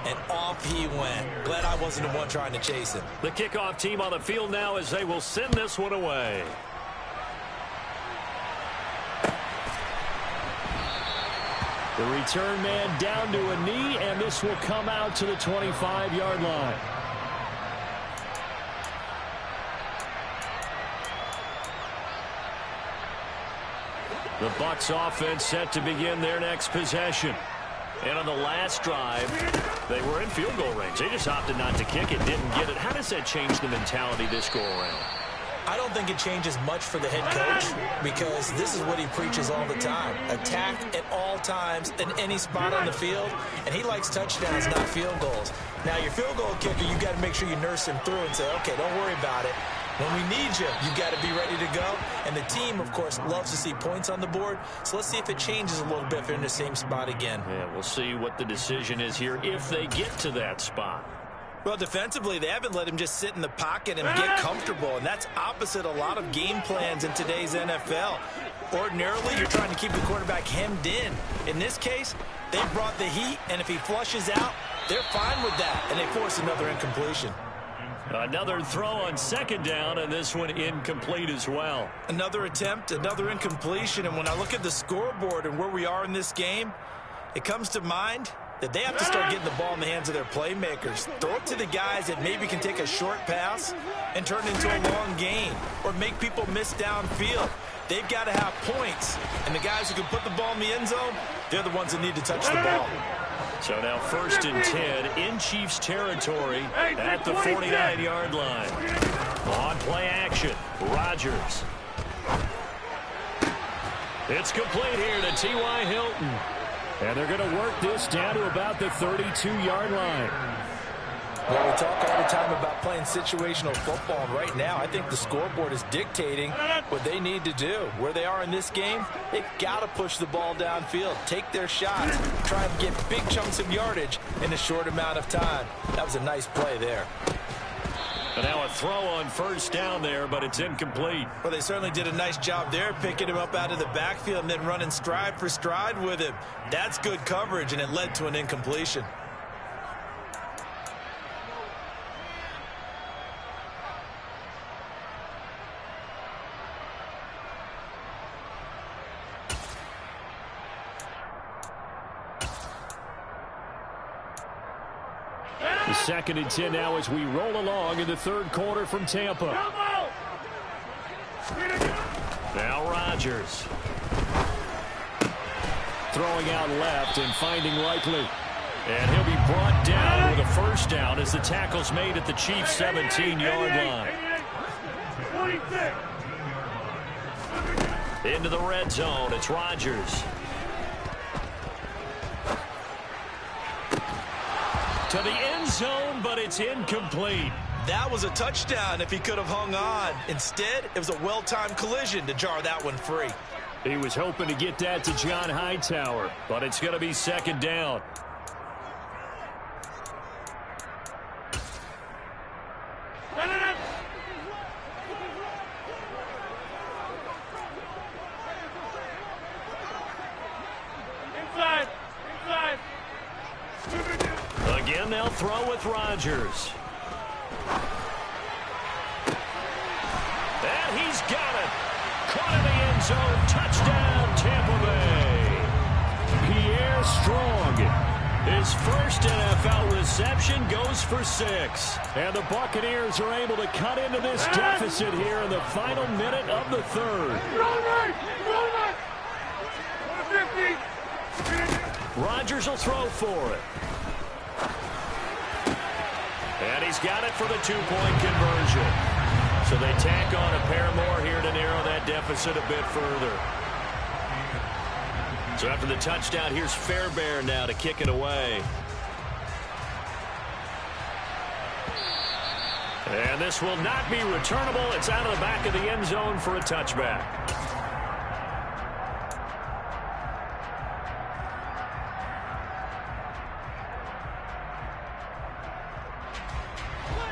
And off he went. Glad I wasn't the one trying to chase him. The kickoff team on the field now as they will send this one away. The return man down to a knee, and this will come out to the 25-yard line. The Bucs offense set to begin their next possession. And on the last drive, they were in field goal range. They just opted not to kick it, didn't get it. How does that change the mentality this go around? I don't think it changes much for the head coach because this is what he preaches all the time. Attack at all times in any spot on the field, and he likes touchdowns, not field goals. Now, your field goal kicker, you got to make sure you nurse him through and say, okay, don't worry about it. When we need you, you've got to be ready to go. And the team, of course, loves to see points on the board. So let's see if it changes a little bit if they're in the same spot again. Yeah, we'll see what the decision is here if they get to that spot. Well, defensively, they haven't let him just sit in the pocket and get comfortable. And that's opposite a lot of game plans in today's NFL. Ordinarily, you're trying to keep the quarterback hemmed in. In this case, they brought the heat, and if he flushes out, they're fine with that. And they force another incompletion. Another throw on second down, and this one incomplete as well. Another attempt, another incompletion. And when I look at the scoreboard and where we are in this game, it comes to mind that they have to start getting the ball in the hands of their playmakers. Throw it to the guys that maybe can take a short pass and turn it into a long gain or make people miss downfield. They've got to have points. And the guys who can put the ball in the end zone, they're the ones that need to touch the ball. So now 1st and 10 in Chiefs territory at the 49-yard line. On play action, Rodgers. It's complete here to T.Y. Hilton. And they're going to work this down to about the 32-yard line. Well, we talk all the time about playing situational football. And right now, I think the scoreboard is dictating what they need to do. Where they are in this game, they've got to push the ball downfield, take their shots, try and get big chunks of yardage in a short amount of time. That was a nice play there. And now a throw on first down there, but it's incomplete. Well, they certainly did a nice job there, picking him up out of the backfield and then running stride for stride with him. That's good coverage, and it led to an incompletion. The 2nd and 10 now as we roll along in the 3rd quarter from Tampa. Now Rodgers. Throwing out left and finding Likely. And he'll be brought down with a first down as the tackle's made at the Chiefs' 17-yard line. Into the red zone, it's Rodgers. To the end zone, but it's incomplete. That was a touchdown if he could have hung on. Instead, it was a well-timed collision to jar that one free. He was hoping to get that to John Hightower, but it's going to be 2nd down. Again, they'll throw with Rodgers. And he's got it. Caught in the end zone. Touchdown, Tampa Bay. Pierre Strong. His first NFL reception goes for 6. And the Buccaneers are able to cut into this deficit here in the final minute of the 3rd. Rodgers will throw for it. And he's got it for the 2-point conversion. So they tack on a pair more here to narrow that deficit a bit further. So after the touchdown, here's Fairbairn now to kick it away. And this will not be returnable. It's out of the back of the end zone for a touchback.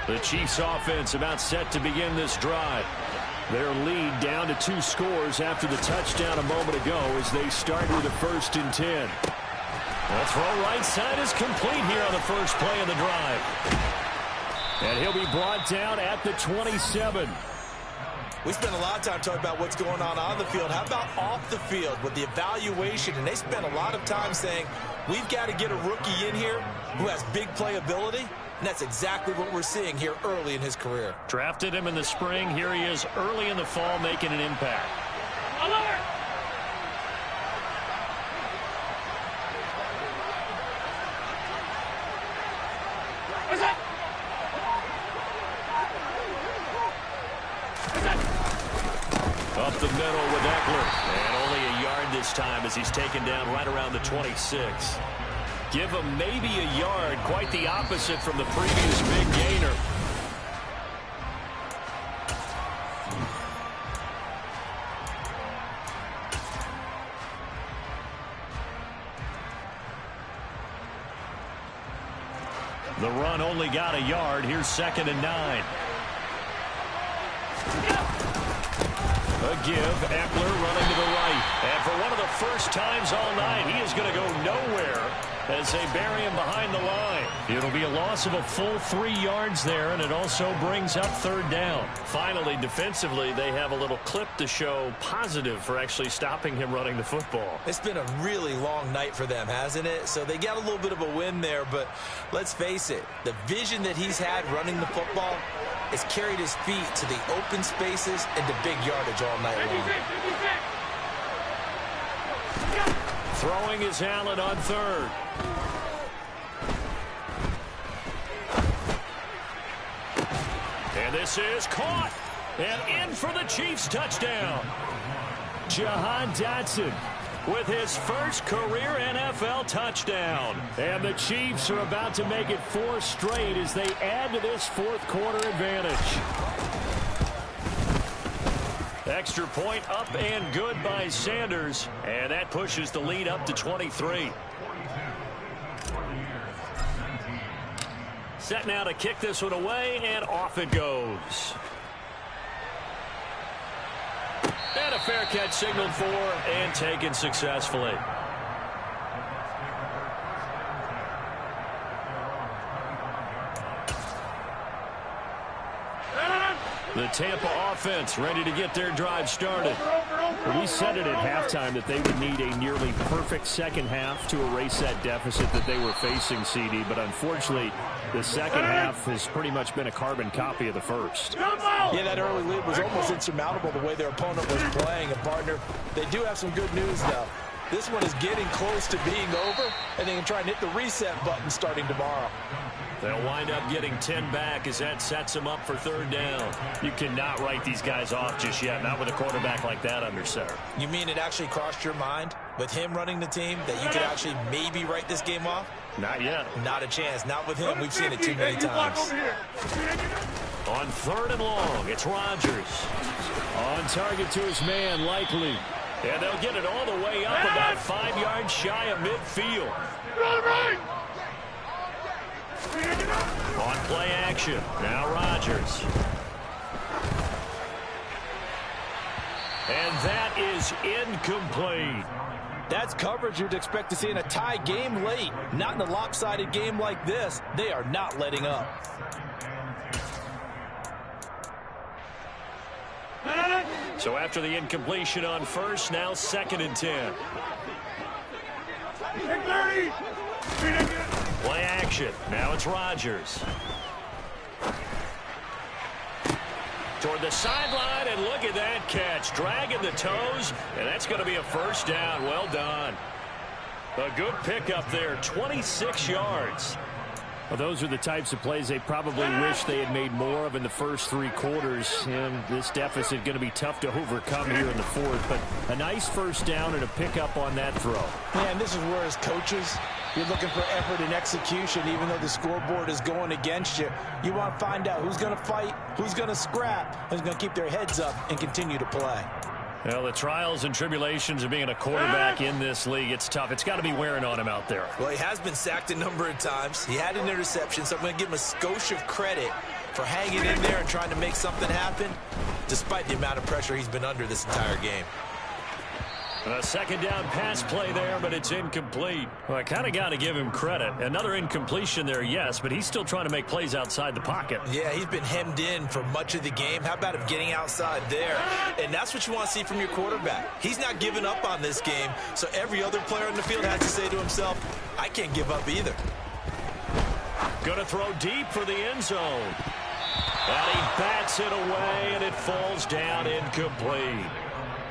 The Chiefs offense about set to begin this drive. Their lead down to 2 scores after the touchdown a moment ago as they start with a 1st and 10. The throw right side is complete here on the first play of the drive. And he'll be brought down at the 27. We spent a lot of time talking about what's going on the field. How about off the field with the evaluation? And they spent a lot of time saying, we've got to get a rookie in here who has big playability. And that's exactly what we're seeing here early in his career. Drafted him in the spring. Here he is early in the fall making an impact. Alert! Up the middle with Eckler. And only a yard this time as he's taken down right around the 26. Give him maybe a yard, quite the opposite from the previous big gainer. The run only got a yard. Here's 2nd and 9. A give, Eckler running to the right. And for one of the first times all night, he is going to go nowhere as they bury him behind the line. It'll be a loss of a full 3 yards there, and it also brings up 3rd down. Finally, defensively, they have a little clip to show positive for actually stopping him running the football. It's been a really long night for them, hasn't it? So they got a little bit of a win there, but let's face it, the vision that he's had running the football has carried his feet to the open spaces and to big yardage all night long. Throwing is Allen on 3rd. And this is caught. And in for the Chiefs touchdown. Jahan Dotson with his first career NFL touchdown. And the Chiefs are about to make it 4 straight as they add to this 4th quarter advantage. Extra point up and good by Sanders. And that pushes the lead up to 23. Set now to kick this one away, and off it goes. And a fair catch signaled for and taken successfully. The Tampa offense ready to get their drive started. We said it at halftime that they would need a nearly perfect second half to erase that deficit that they were facing, CD. But unfortunately, the second half has pretty much been a carbon copy of the first. Yeah, that early lead was almost insurmountable the way their opponent was playing. And, partner, they do have some good news, though. This one is getting close to being over, and they can try and hit the reset button starting tomorrow. They'll wind up getting 10 back as that sets them up for third down. You cannot write these guys off just yet, not with a quarterback like that under center. You mean it actually crossed your mind with him running the team that you could actually maybe write this game off? Not yet. Not a chance. Not with him. We've seen it too many times. On third and long, it's Rodgers. On target to his man, Likely. And they'll get it all the way up about 5 yards shy of midfield. On play action, now Rodgers. And that is incomplete. That's coverage you'd expect to see in a tie game late. Not in a lopsided game like this. They are not letting up. So after the incompletion on first, now 2nd and 10. Play action. Now it's Rodgers. Toward the sideline, and look at that catch. Dragging the toes, and that's going to be a first down. Well done. A good pickup there, 26 yards. Well, those are the types of plays they probably wish they had made more of in the first 3 quarters. And this deficit going to be tough to overcome here in the fourth. But a nice first down and a pickup on that throw. Yeah, and this is where, as coaches, you're looking for effort and execution, even though the scoreboard is going against you. You want to find out who's going to fight, who's going to scrap, who's going to keep their heads up and continue to play. Well, the trials and tribulations of being a quarterback in this league, it's tough. It's got to be wearing on him out there. Well, he has been sacked a number of times. He had an interception, so I'm going to give him a skosh of credit for hanging in there and trying to make something happen, despite the amount of pressure he's been under this entire game. A second down pass play there, but it's incomplete. Well, I kind of got to give him credit. Another incompletion there, yes, but he's still trying to make plays outside the pocket. Yeah, he's been hemmed in for much of the game. How about him getting outside there? And that's what you want to see from your quarterback. He's not giving up on this game, so every other player on the field has to say to himself, I can't give up either. Going to throw deep for the end zone. And he bats it away, and it falls down incomplete.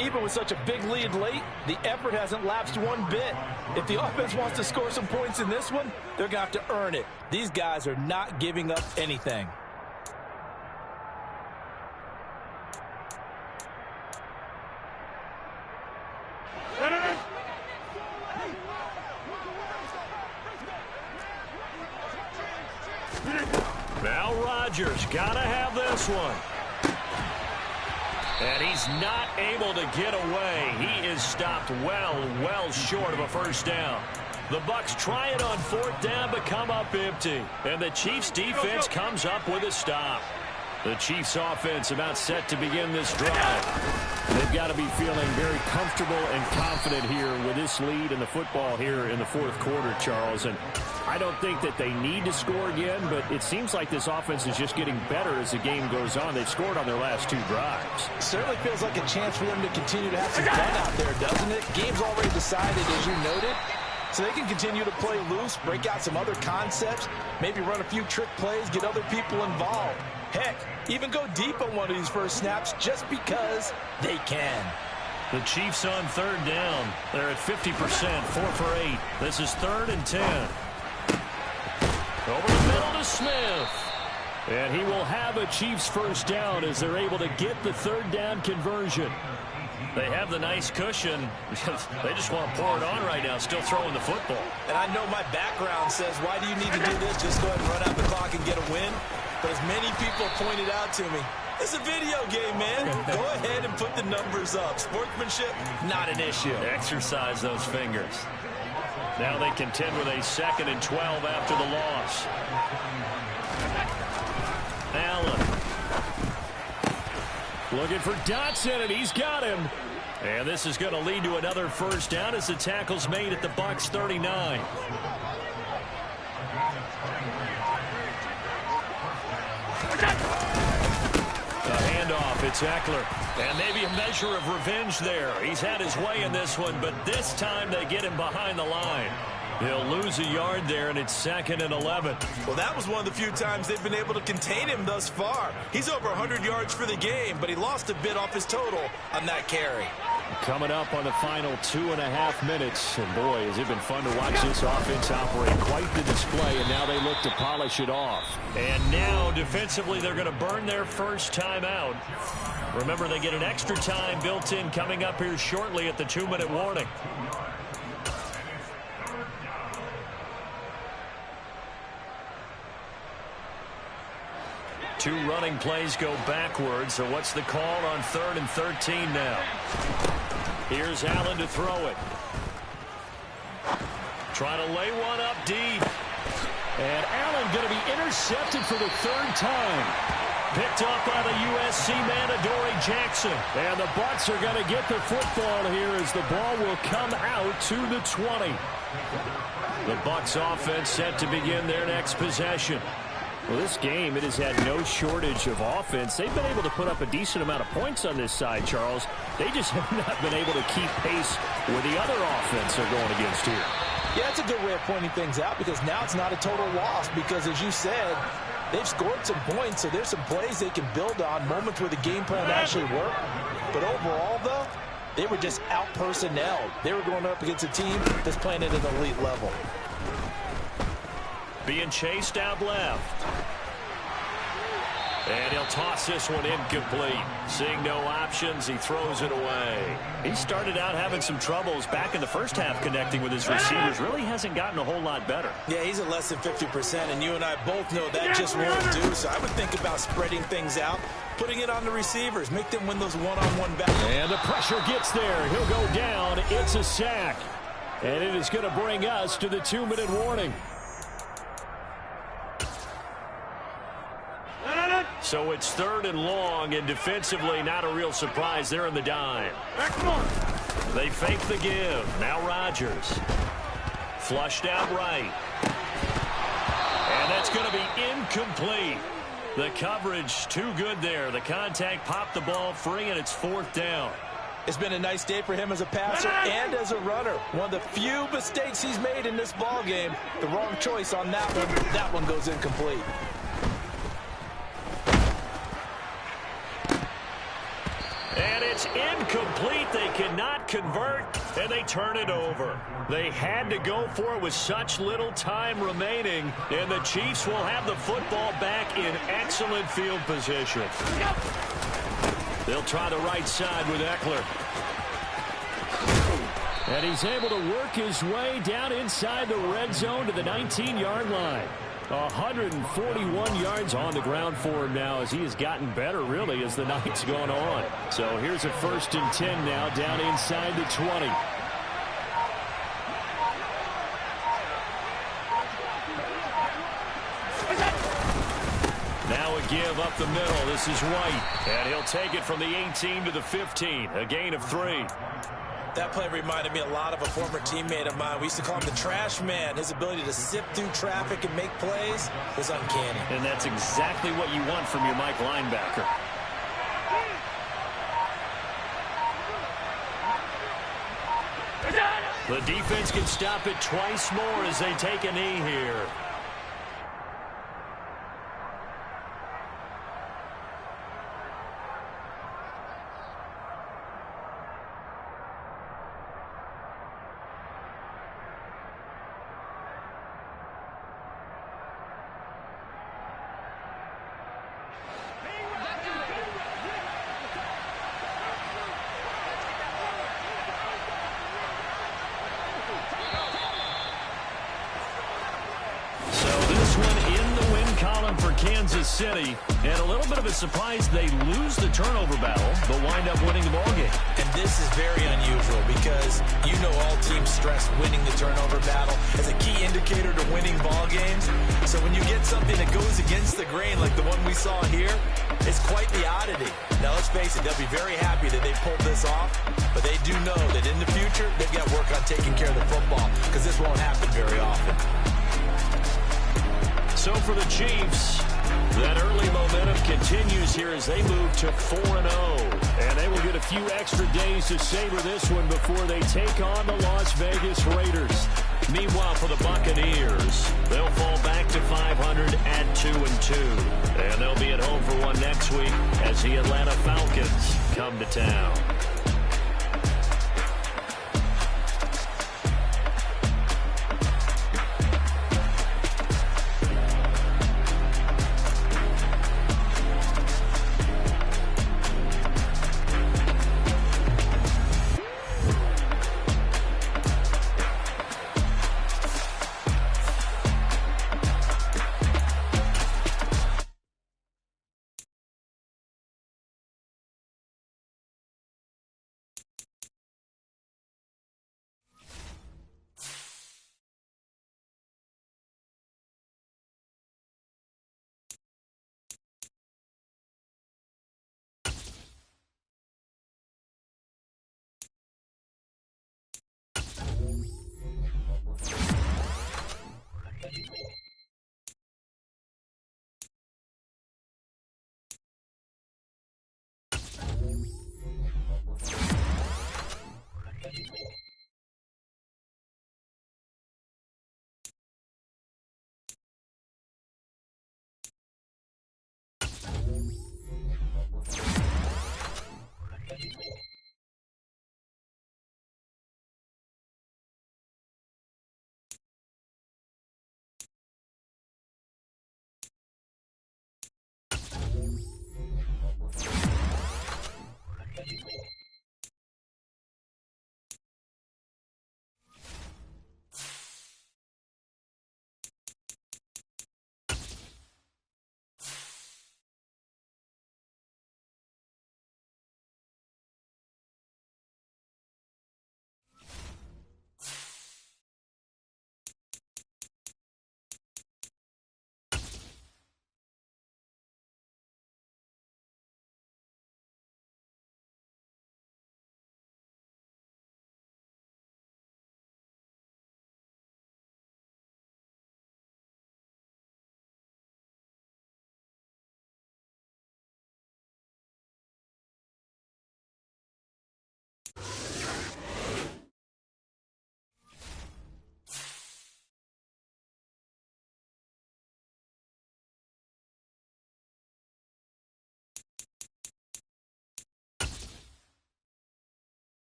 Even with such a big lead late, the effort hasn't lapsed one bit. If the offense wants to score some points in this one, they're going to have to earn it. These guys are not giving up anything. Now Rodgers got to have this one. And he's not able to get away. He is stopped well short of a first down. The Bucs try it on 4th down, but come up empty. And the Chiefs' defense comes up with a stop. The Chiefs' offense about set to begin this drive. They've got to be feeling very comfortable and confident here with this lead in the football here in the 4th quarter, Charles. And I don't think that they need to score again, but it seems like this offense is just getting better as the game goes on. They've scored on their last 2 drives. Certainly feels like a chance for them to continue to have some fun out there, doesn't it? Game's already decided, as you noted. So they can continue to play loose, break out some other concepts, maybe run a few trick plays, get other people involved. Heck, even go deep on one of these first snaps just because they can. The Chiefs on 3rd down. They're at 50%, 4 for 8. This is 3rd and 10. Over the middle to Smith. And he will have a Chiefs first down as they're able to get the 3rd down conversion. They have the nice cushion. They just want to pour it on right now, still throwing the football. And I know my background says, why do you need to do this? Just go ahead and run out the clock and get a win. But as many people pointed out to me, it's a video game, man. Go ahead and put the numbers up. Sportsmanship, not an issue. Exercise those fingers. Now they contend with a 2nd and 12 after the loss. Allen. Looking for Dotson, and he's got him. And this is going to lead to another first down as the tackle's made at the Bucs 39. The handoff, it's Eckler. And maybe a measure of revenge there. He's had his way in this one, but this time they get him behind the line. He'll lose a yard there, and it's 2nd and 11. Well, that was one of the few times they've been able to contain him thus far. He's over 100 yards for the game, but he lost a bit off his total on that carry. Coming up on the final 2.5 minutes. And boy, has it been fun to watch this offense operate. Quite the display, and now they look to polish it off. And now, defensively, they're going to burn their first time out. Remember, they get an extra time built in coming up here shortly at the 2-minute warning. Two running plays go backwards, so what's the call on 3rd and 13 now? Here's Allen to throw it. Trying to lay one up deep. And Allen going to be intercepted for the 3rd time. Picked up by the USC man, Adoree Jackson. And the Bucs are going to get the football here as the ball will come out to the 20. The Bucs offense set to begin their next possession. Well, this game, it has had no shortage of offense. They've been able to put up a decent amount of points on this side, Charles. They just have not been able to keep pace with the other offense they're going against here. Yeah, it's a good way of pointing things out because now it's not a total loss because, as you said, they've scored some points, so there's some plays they can build on, moments where the game plan actually worked. But overall, though, they were just out-personnelled. They were going up against a team that's playing at an elite level. Being chased out left. And he'll toss this one incomplete. Seeing no options, he throws it away. He started out having some troubles back in the first half connecting with his receivers. Really hasn't gotten a whole lot better. Yeah, he's at less than 50%, and you and I both know that just won't do. So I would think about spreading things out, putting it on the receivers, make them win those one-on-one battles. And the pressure gets there. He'll go down. It's a sack. And it is going to bring us to the 2-minute warning. So it's 3rd and long, and defensively not a real surprise. They're in the dime. They fake the give. Now Rodgers. Flushed out right. And that's going to be incomplete. The coverage too good there. The contact popped the ball free, and it's 4th down. It's been a nice day for him as a passer and as a runner. One of the few mistakes he's made in this ball game. The wrong choice on that one. That one goes incomplete. And it's incomplete. They cannot convert, and they turn it over. They had to go for it with such little time remaining, and the Chiefs will have the football back in excellent field position. They'll try the right side with Eckler. And he's able to work his way down inside the red zone to the 19-yard line. 141 yards on the ground for him now as he has gotten better, really, as the night's gone on. So here's a 1st and 10 now down inside the 20. Now a give up the middle. This is White. And he'll take it from the 18 to the 15. A gain of 3. That play reminded me a lot of a former teammate of mine. We used to call him the trash man. His ability to sift through traffic and make plays was uncanny. And that's exactly what you want from your Mike linebacker. The defense can stop it twice more as they take a knee here. City, and a little bit of a surprise they lose the turnover battle, but wind up winning the ballgame. And this is very unusual because you know all teams stress winning the turnover battle as a key indicator to winning ball games. So when you get something that goes against the grain like the one we saw here, it's quite the oddity. Now let's face it, they'll be very happy that they pulled this off, but they do know that in the future they've got work on taking care of the football because this won't happen very often. So for the Chiefs, that early momentum continues here as they move to 4-0. And they will get a few extra days to savor this one before they take on the Las Vegas Raiders. Meanwhile, for the Buccaneers, they'll fall back to 500 at 2-2. And they'll be at home for one next week as the Atlanta Falcons come to town.